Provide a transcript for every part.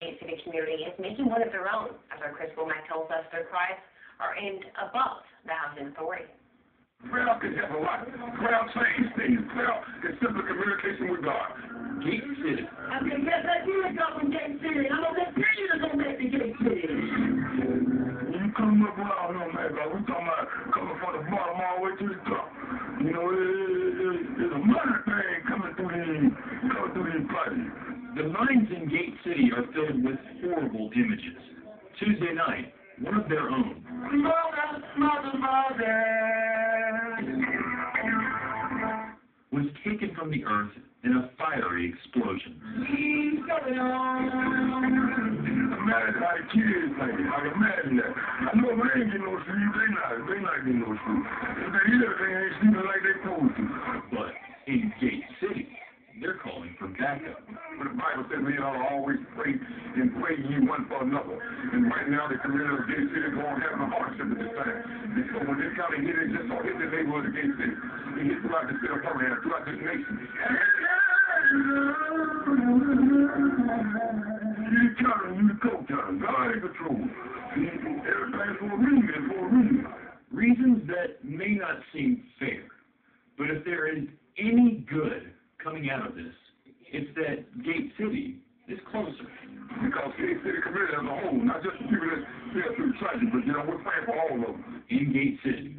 Gate City community is making one of their own, as our Chris Womack tells us their cries are aimed above the housing authority. Prayer can help a lot. Prayer change things. Prayer is simply communication with God. Gate City. I said, yes, I did come from Gate City. I'm going to continue to go back to Gate City. When you come up around here, man, bro, we talking about coming from the bottom all the way to the top. You know, it's a money thing coming through these parties. The minds in Gate City are filled with horrible images. Tuesday night, one of their own was taken from the earth in a fiery explosion. Imagine how the kids think. I can imagine that. I know if they ain't getting no sleep, they not getting no sleep. If they hear they ain't sleeping like they supposed to. But in Gate City, they're calling for backup. But the Bible says we ought to always pray and pray ye one for another. And right now the community of Gate City is going to have a hardship at this time. Because when this kind of hit, it just don't hit the neighborhood of Gate City. It hit throughout the state of Birmingham, throughout this nation. You tell them, you go tell them. God ain't the truth. Everything's for a reason, Reasons that may not seem fair. But if there is any good coming out of this, it's that Gate City is closer. Because Gate City community as a whole, not just the people that fell through tragedy, but you know, we're praying for all of them. In Gate City,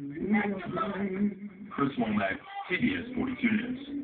Chris Womack, CBS 42 News.